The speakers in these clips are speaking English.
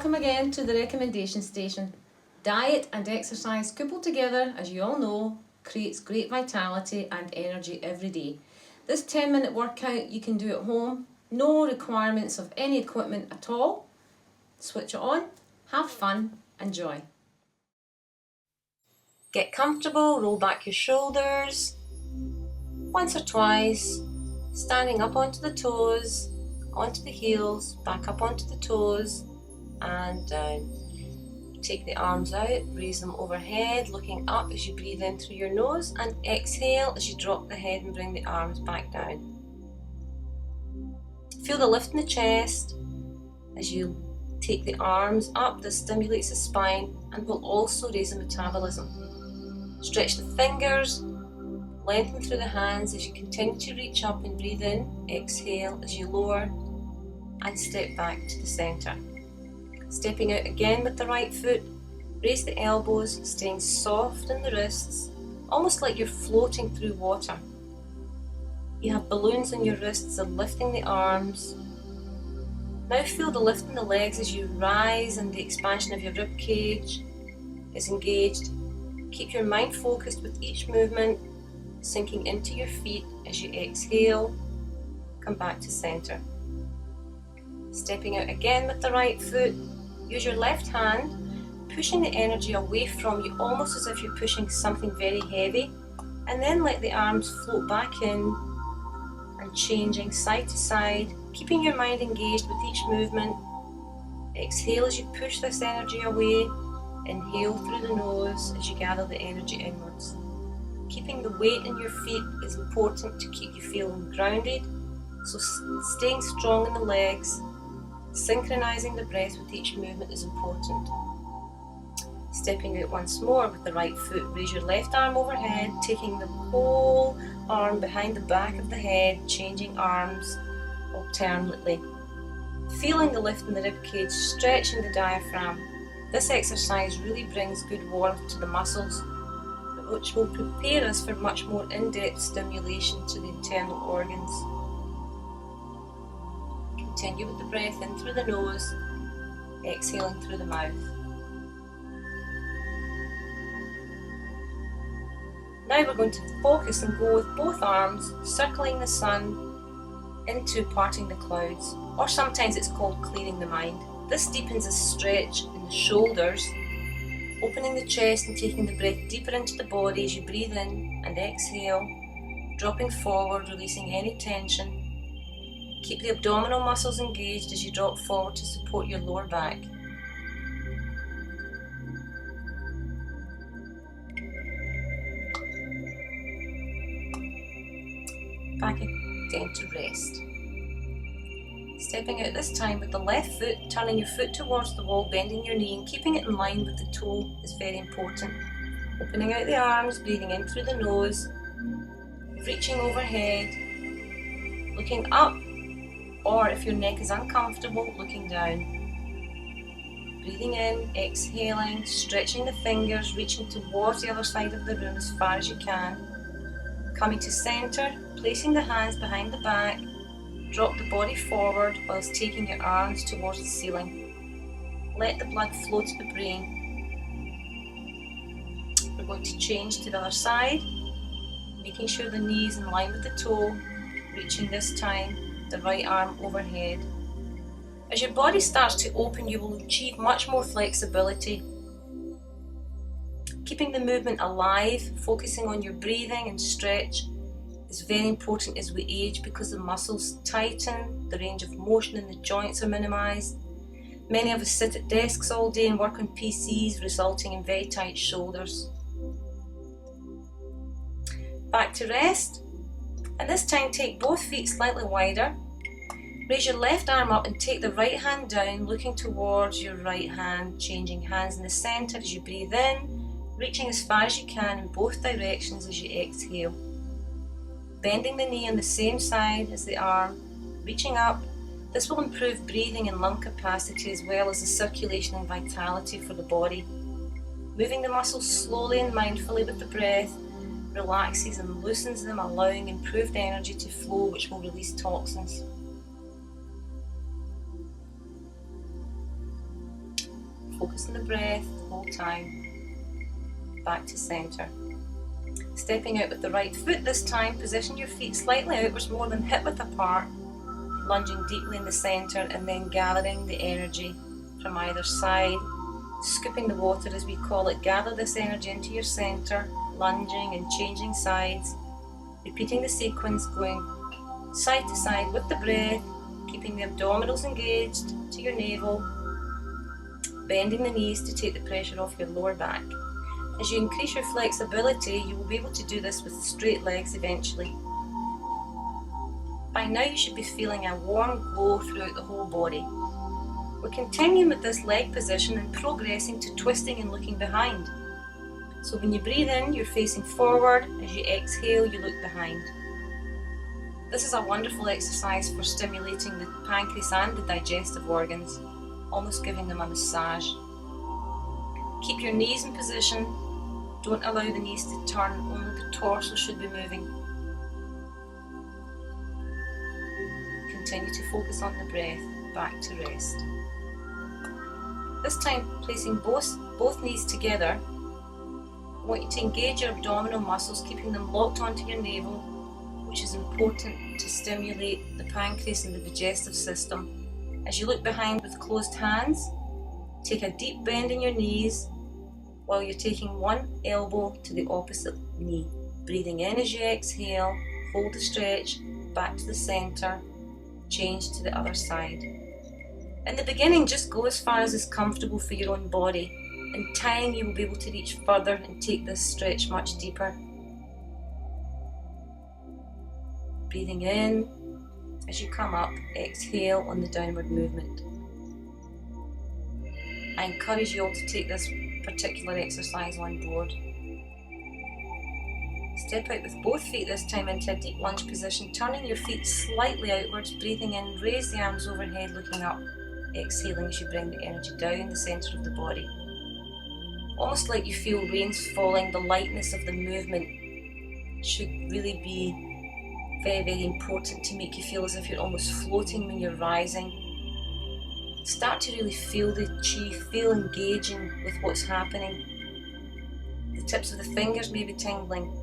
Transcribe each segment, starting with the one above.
Welcome again to the recommendation station. Diet and exercise coupled together, as you all know, creates great vitality and energy every day. This 10-minute workout you can do at home, no requirements of any equipment at all. Switch it on, have fun, enjoy. Get comfortable, roll back your shoulders, once or twice, standing up onto the toes, onto the heels, back up onto the toes, and down. Take the arms out, raise them overhead, looking up as you breathe in through your nose, and exhale as you drop the head and bring the arms back down. Feel the lift in the chest as you take the arms up. This stimulates the spine and will also raise the metabolism. Stretch the fingers, lengthen through the hands as you continue to reach up and breathe in. Exhale as you lower and step back to the center. Stepping out again with the right foot, raise the elbows, staying soft in the wrists, almost like you're floating through water. You have balloons on your wrists and lifting the arms. Now feel the lift in the legs as you rise and the expansion of your rib cage is engaged. Keep your mind focused with each movement, sinking into your feet as you exhale. Come back to center. Stepping out again with the right foot. Use your left hand, pushing the energy away from you, almost as if you're pushing something very heavy, and then let the arms float back in and changing side to side, keeping your mind engaged with each movement. Exhale as you push this energy away. Inhale through the nose as you gather the energy inwards. Keeping the weight in your feet is important to keep you feeling grounded, so staying strong in the legs. Synchronizing the breath with each movement is important. Stepping out once more with the right foot, raise your left arm overhead, taking the whole arm behind the back of the head, changing arms alternately. Feeling the lift in the rib cage, stretching the diaphragm. This exercise really brings good warmth to the muscles, which will prepare us for much more in-depth stimulation to the internal organs. Continue with the breath in through the nose, exhaling through the mouth. Now we're going to focus and go with both arms, circling the sun into parting the clouds, or sometimes it's called clearing the mind. This deepens a stretch in the shoulders, opening the chest and taking the breath deeper into the body as you breathe in and exhale, dropping forward, releasing any tension. Keep the abdominal muscles engaged as you drop forward to support your lower back. Back again to rest. Stepping out this time with the left foot, turning your foot towards the wall, bending your knee and keeping it in line with the toe is very important. Opening out the arms, breathing in through the nose, reaching overhead, looking up, or if your neck is uncomfortable, looking down. Breathing in, exhaling, stretching the fingers, reaching towards the other side of the room as far as you can. Coming to center, placing the hands behind the back, drop the body forward whilst taking your arms towards the ceiling. Let the blood flow to the brain. We're going to change to the other side, making sure the knee is in line with the toe, reaching this time the right arm overhead. As your body starts to open, you will achieve much more flexibility. Keeping the movement alive, focusing on your breathing and stretch is very important as we age because the muscles tighten, the range of motion in the joints are minimised. Many of us sit at desks all day and work on PCs, resulting in very tight shoulders. Back to rest, and this time take both feet slightly wider. Raise your left arm up and take the right hand down, looking towards your right hand, changing hands in the centre as you breathe in, reaching as far as you can in both directions as you exhale. Bending the knee on the same side as the arm, reaching up. This will improve breathing and lung capacity as well as the circulation and vitality for the body. Moving the muscles slowly and mindfully with the breath relaxes and loosens them, allowing improved energy to flow, which will release toxins. Focus on the breath the whole time. Back to centre. Stepping out with the right foot this time, position your feet slightly outwards, more than hip width apart, lunging deeply in the centre and then gathering the energy from either side, scooping the water as we call it. Gather this energy into your centre, lunging and changing sides, repeating the sequence, going side to side with the breath, keeping the abdominals engaged to your navel, bending the knees to take the pressure off your lower back. As you increase your flexibility, you will be able to do this with straight legs eventually. By now you should be feeling a warm glow throughout the whole body. We're continuing with this leg position and progressing to twisting and looking behind. So when you breathe in, you're facing forward. As you exhale, you look behind. This is a wonderful exercise for stimulating the pancreas and the digestive organs, almost giving them a massage. Keep your knees in position. Don't allow the knees to turn, only the torso should be moving. Continue to focus on the breath, back to rest. This time, placing both knees together, I want you to engage your abdominal muscles, keeping them locked onto your navel, which is important to stimulate the pancreas and the digestive system. As you look behind with closed hands, take a deep bend in your knees while you're taking one elbow to the opposite knee. Breathing in as you exhale, hold the stretch, back to the centre, change to the other side. In the beginning, just go as far as is comfortable for your own body. In time, you will be able to reach further and take this stretch much deeper. Breathing in, as you come up, exhale on the downward movement. I encourage you all to take this particular exercise on board. Step out with both feet this time into a deep lunge position, turning your feet slightly outwards, breathing in, raise the arms overhead, looking up, exhaling as you bring the energy down the centre of the body. Almost like you feel rains falling, the lightness of the movement should really be very, very important to make you feel as if you're almost floating when you're rising. Start to really feel the chi, feel engaging with what's happening. The tips of the fingers may be tingling.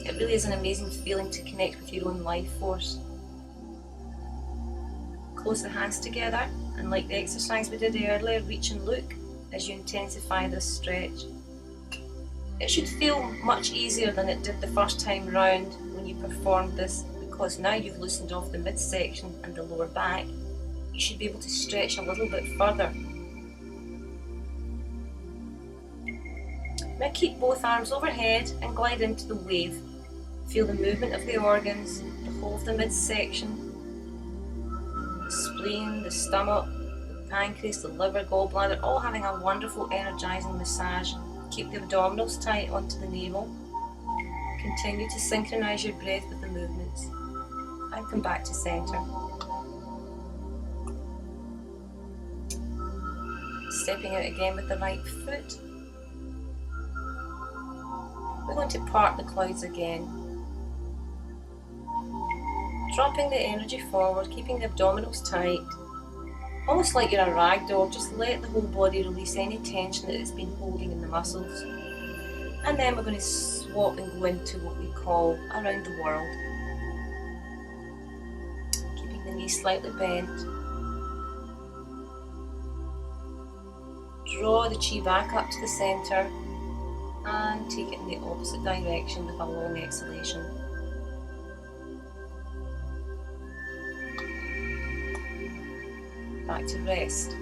It really is an amazing feeling to connect with your own life force. Close the hands together and, like the exercise we did earlier, reach and look as you intensify this stretch. It should feel much easier than it did the first time round when you performed this, because now you've loosened off the midsection and the lower back. You should be able to stretch a little bit further. Now keep both arms overhead and glide into the wave. Feel the movement of the organs, the whole of the midsection, the spleen, the stomach, the pancreas, the liver, gallbladder, all having a wonderful energizing massage. Keep the abdominals tight onto the navel. Continue to synchronize your breath with the movements and come back to centre. Stepping out again with the right foot. We're going to part the clouds again. Dropping the energy forward, keeping the abdominals tight. Almost like you're a rag doll, just let the whole body release any tension that it's been holding in the muscles. And then we're going to swap and go into what we call around the world. Keeping the knees slightly bent. Draw the chi back up to the centre and take it in the opposite direction with a long exhalation. Back to rest.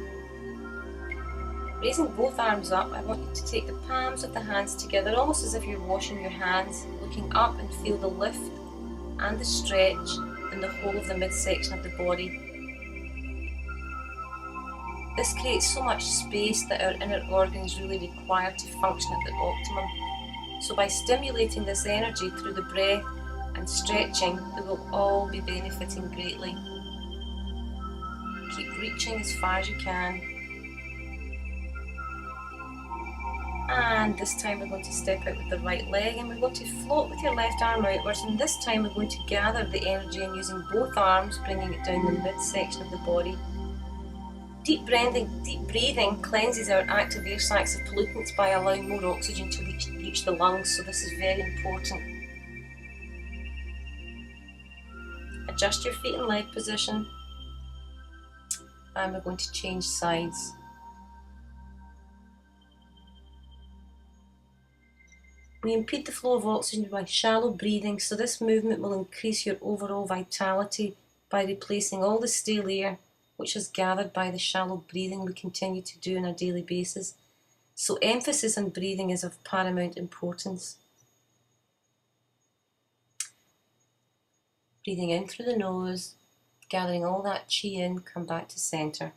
Raising both arms up, I want you to take the palms of the hands together, almost as if you're washing your hands, looking up and feel the lift and the stretch in the whole of the midsection of the body. This creates so much space that our inner organs really require to function at the optimum. So by stimulating this energy through the breath and stretching, we will all be benefiting greatly. Keep reaching as far as you can. And this time we're going to step out with the right leg and we're going to float with your left arm outwards, and this time we're going to gather the energy and using both arms, bringing it down the midsection of the body. Deep breathing cleanses our active air sacs of pollutants by allowing more oxygen to reach the lungs, so this is very important. Adjust your feet and leg position, and we're going to change sides. We impede the flow of oxygen by shallow breathing, so this movement will increase your overall vitality by replacing all the stale air which is gathered by the shallow breathing we continue to do on a daily basis. So emphasis on breathing is of paramount importance. Breathing in through the nose, gathering all that chi in, come back to centre.